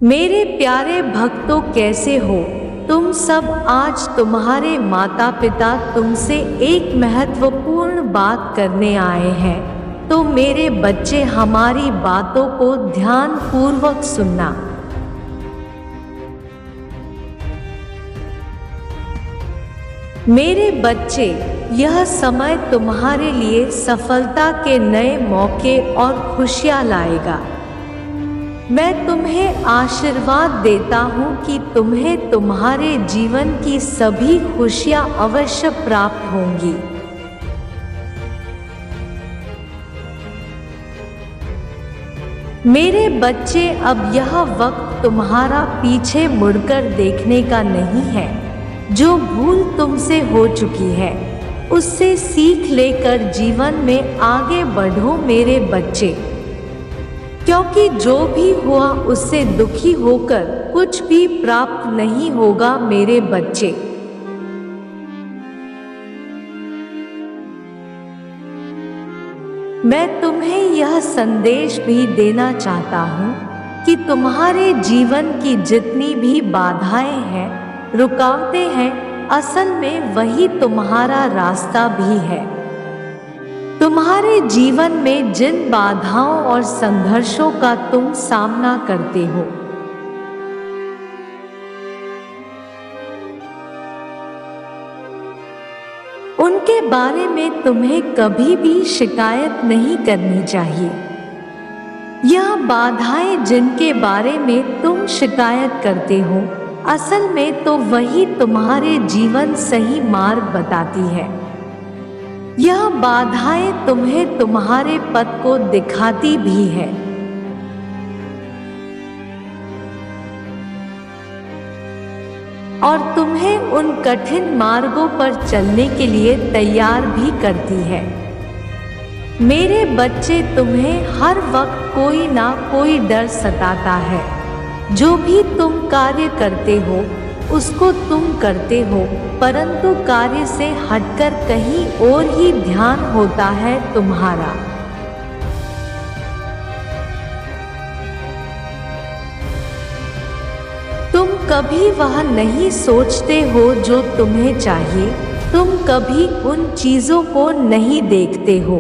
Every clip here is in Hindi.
मेरे प्यारे भक्तों, कैसे हो तुम सब। आज तुम्हारे माता पिता तुमसे एक महत्वपूर्ण बात करने आए हैं। तो मेरे बच्चे, हमारी बातों को ध्यान पूर्वक सुनना। मेरे बच्चे, यह समय तुम्हारे लिए सफलता के नए मौके और खुशियां लाएगा। मैं तुम्हें आशीर्वाद देता हूँ कि तुम्हें तुम्हारे जीवन की सभी खुशियाँ अवश्य प्राप्त होंगी। मेरे बच्चे, अब यह वक्त तुम्हारा पीछे मुड़कर देखने का नहीं है। जो भूल तुमसे हो चुकी है उससे सीख लेकर जीवन में आगे बढ़ो मेरे बच्चे, क्योंकि जो भी हुआ उससे दुखी होकर कुछ भी प्राप्त नहीं होगा मेरे बच्चे। मैं तुम्हें यह संदेश भी देना चाहता हूँ कि तुम्हारे जीवन की जितनी भी बाधाएं हैं, रुकावटें हैं, असल में वही तुम्हारा रास्ता भी है। तुम्हारे जीवन में जिन बाधाओं और संघर्षों का तुम सामना करते हो, उनके बारे में तुम्हें कभी भी शिकायत नहीं करनी चाहिए। यह बाधाएं जिनके बारे में तुम शिकायत करते हो, असल में तो वही तुम्हारे जीवन सही मार्ग बताती है। यह बाधाएं तुम्हें तुम्हारे पथ को दिखाती भी है। और तुम्हें उन कठिन मार्गों पर चलने के लिए तैयार भी करती है। मेरे बच्चे, तुम्हें हर वक्त कोई ना कोई डर सताता है। जो भी तुम कार्य करते हो उसको तुम करते हो, परंतु कार्य से हटकर कहीं और ही ध्यान होता है तुम्हारा। तुम कभी वह नहीं सोचते हो जो तुम्हें चाहिए। तुम कभी उन चीजों को नहीं देखते हो।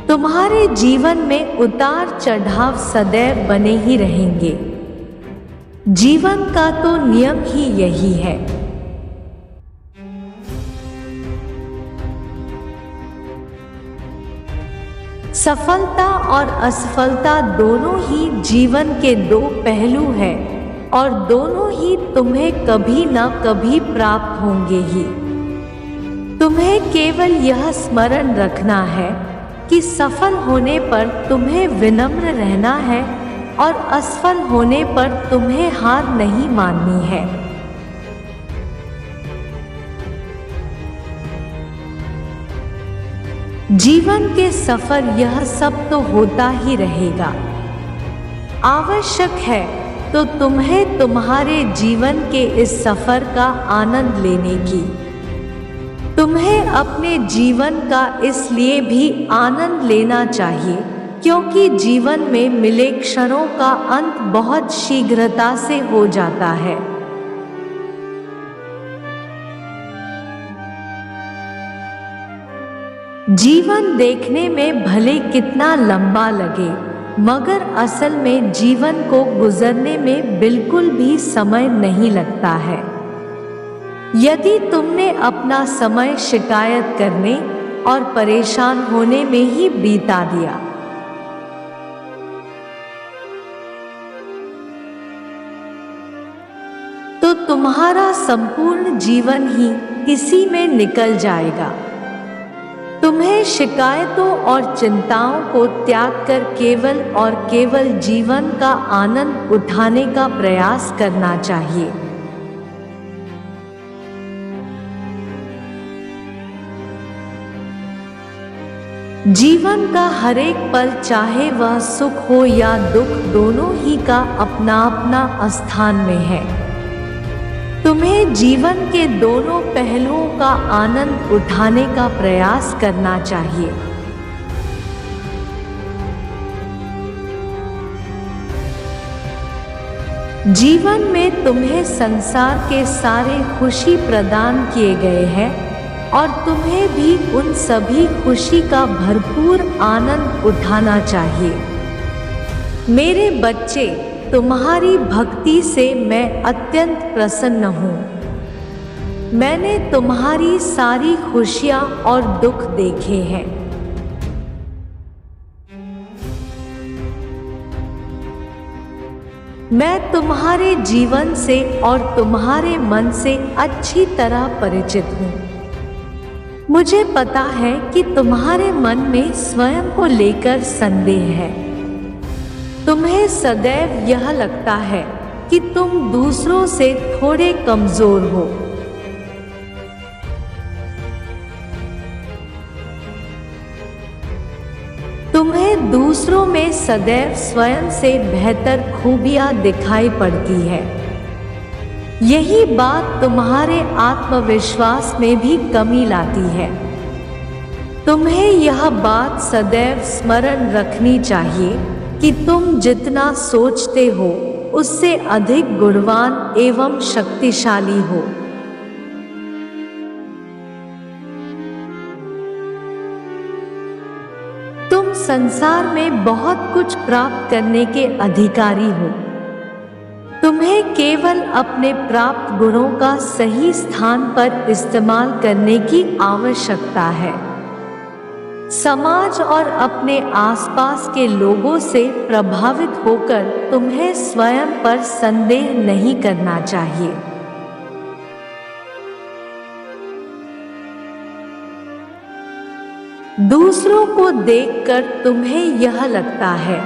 तुम्हारे जीवन में उतार चढ़ाव सदैव बने ही रहेंगे। जीवन का तो नियम ही यही है। सफलता और असफलता दोनों ही जीवन के दो पहलू हैं और दोनों ही तुम्हें कभी न कभी प्राप्त होंगे ही। तुम्हें केवल यह स्मरण रखना है कि सफल होने पर तुम्हें विनम्र रहना है और असफल होने पर तुम्हें हार नहीं माननी है। जीवन के सफर यह सब तो होता ही रहेगा। आवश्यक है तो तुम्हें तुम्हारे जीवन के इस सफर का आनंद लेने की। तुम्हें अपने जीवन का इसलिए भी आनंद लेना चाहिए क्योंकि जीवन में मिले क्षणों का अंत बहुत शीघ्रता से हो जाता है। जीवन देखने में भले कितना लंबा लगे, मगर असल में जीवन को गुजरने में बिल्कुल भी समय नहीं लगता है। यदि तुमने अपना समय शिकायत करने और परेशान होने में ही बिता दिया, तो तुम्हारा संपूर्ण जीवन ही इसी में निकल जाएगा। तुम्हें शिकायतों और चिंताओं को त्याग कर केवल और केवल जीवन का आनंद उठाने का प्रयास करना चाहिए। जीवन का हर एक पल, चाहे वह सुख हो या दुख, दोनों ही का अपना अपना स्थान में है। तुम्हें जीवन के दोनों पहलुओं का आनंद उठाने का प्रयास करना चाहिए। जीवन में तुम्हें संसार के सारे खुशी प्रदान किए गए हैं और तुम्हें भी उन सभी खुशी का भरपूर आनंद उठाना चाहिए। मेरे बच्चे, तुम्हारी भक्ति से मैं अत्यंत प्रसन्न हूँ। मैंने तुम्हारी सारी खुशियाँ और दुख देखे हैं। मैं तुम्हारे जीवन से और तुम्हारे मन से अच्छी तरह परिचित हूँ। मुझे पता है कि तुम्हारे मन में स्वयं को लेकर संदेह है। तुम्हें सदैव यह लगता है कि तुम दूसरों से थोड़े कमजोर हो। तुम्हें दूसरों में सदैव स्वयं से बेहतर खूबियां दिखाई पड़ती है। यही बात तुम्हारे आत्मविश्वास में भी कमी लाती है। तुम्हें यह बात सदैव स्मरण रखनी चाहिए कि तुम जितना सोचते हो उससे अधिक गुणवान एवं शक्तिशाली हो। तुम संसार में बहुत कुछ प्राप्त करने के अधिकारी हो। तुम्हें केवल अपने प्राप्त गुणों का सही स्थान पर इस्तेमाल करने की आवश्यकता है। समाज और अपने आसपास के लोगों से प्रभावित होकर तुम्हें स्वयं पर संदेह नहीं करना चाहिए। दूसरों को देखकर तुम्हें यह लगता है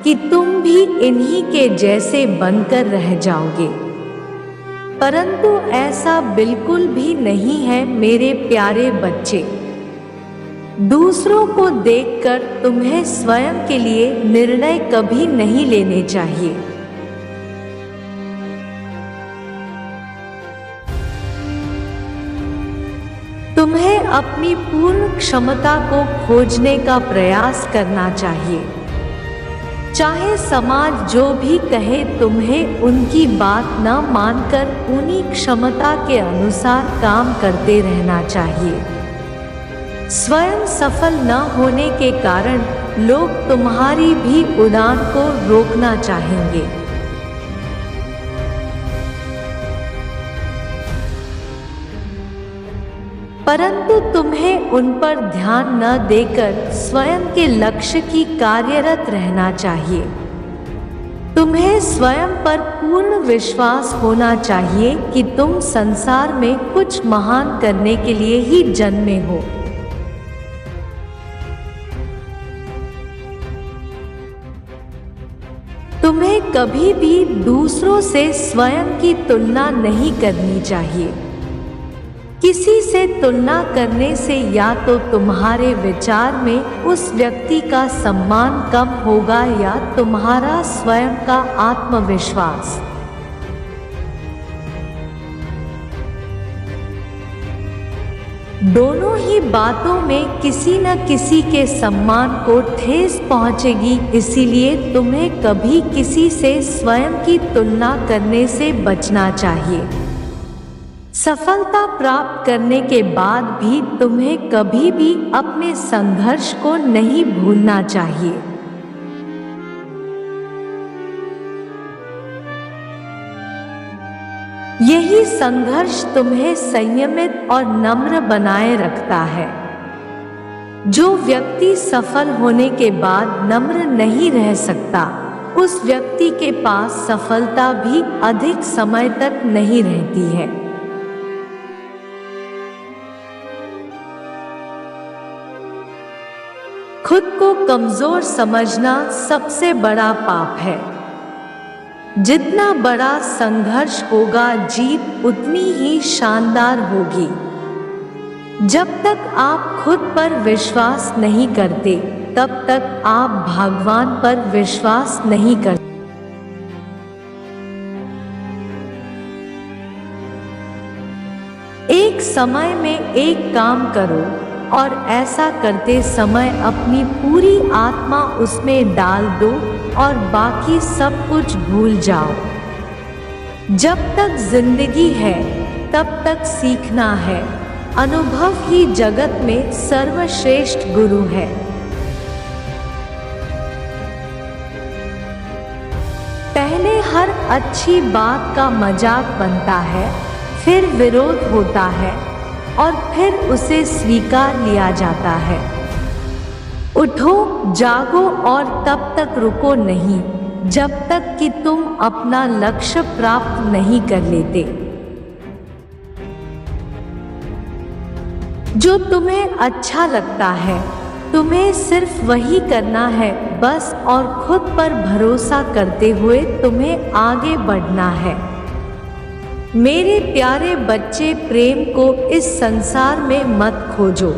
कि तुम भी इन्हीं के जैसे बनकर रह जाओगे, परंतु ऐसा बिल्कुल भी नहीं है मेरे प्यारे बच्चे। दूसरों को देखकर तुम्हें स्वयं के लिए निर्णय कभी नहीं लेने चाहिए। तुम्हें अपनी पूर्ण क्षमता को खोजने का प्रयास करना चाहिए। चाहे समाज जो भी कहे, तुम्हें उनकी बात न मानकर उन्हीं क्षमता के अनुसार काम करते रहना चाहिए। स्वयं सफल न होने के कारण लोग तुम्हारी भी उड़ान को रोकना चाहेंगे। परंतु तुम्हें उन पर ध्यान न देकर स्वयं के लक्ष्य की कार्यरत रहना चाहिए। तुम्हें स्वयं पर पूर्ण विश्वास होना चाहिए कि तुम संसार में कुछ महान करने के लिए ही जन्मे हो। तुम्हें कभी भी दूसरों से स्वयं की तुलना नहीं करनी चाहिए। किसी से तुलना करने से या तो तुम्हारे विचार में उस व्यक्ति का सम्मान कम होगा या तुम्हारा स्वयं का आत्मविश्वास। दोनों ही बातों में किसी न किसी के सम्मान को ठेस पहुंचेगी। इसीलिए तुम्हें कभी किसी से स्वयं की तुलना करने से बचना चाहिए। सफलता प्राप्त करने के बाद भी तुम्हें कभी भी अपने संघर्ष को नहीं भूलना चाहिए। यही संघर्ष तुम्हें संयमित और नम्र बनाए रखता है। जो व्यक्ति सफल होने के बाद नम्र नहीं रह सकता, उस व्यक्ति के पास सफलता भी अधिक समय तक नहीं रहती है। खुद को कमजोर समझना सबसे बड़ा पाप है। जितना बड़ा संघर्ष होगा, जीत उतनी ही शानदार होगी। जब तक आप खुद पर विश्वास नहीं करते, तब तक आप भगवान पर विश्वास नहीं करते। एक समय में एक काम करो और ऐसा करते समय अपनी पूरी आत्मा उसमें डाल दो और बाकी सब कुछ भूल जाओ। जब तक जिंदगी है तब तक सीखना है। अनुभव ही जगत में सर्वश्रेष्ठ गुरु है। पहले हर अच्छी बात का मजाक बनता है, फिर विरोध होता है और फिर उसे स्वीकार लिया जाता है। उठो, जागो और तब तक रुको नहीं जब तक कि तुम अपना लक्ष्य प्राप्त नहीं कर लेते। जो तुम्हें अच्छा लगता है तुम्हें सिर्फ वही करना है बस, और खुद पर भरोसा करते हुए तुम्हें आगे बढ़ना है। मेरे प्यारे बच्चे, प्रेम को इस संसार में मत खोजो,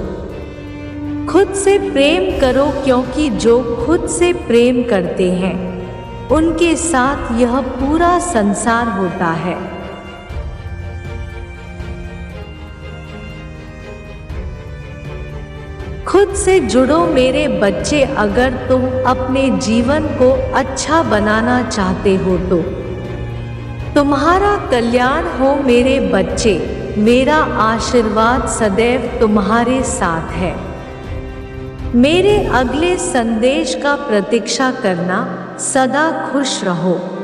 खुद से प्रेम करो, क्योंकि जो खुद से प्रेम करते हैं उनके साथ यह पूरा संसार होता है। खुद से जुड़ो मेरे बच्चे। अगर तुम अपने जीवन को अच्छा बनाना चाहते हो तो तुम्हारा कल्याण हो मेरे बच्चे। मेरा आशीर्वाद सदैव तुम्हारे साथ है। मेरे अगले संदेश का प्रतीक्षा करना। सदा खुश रहो।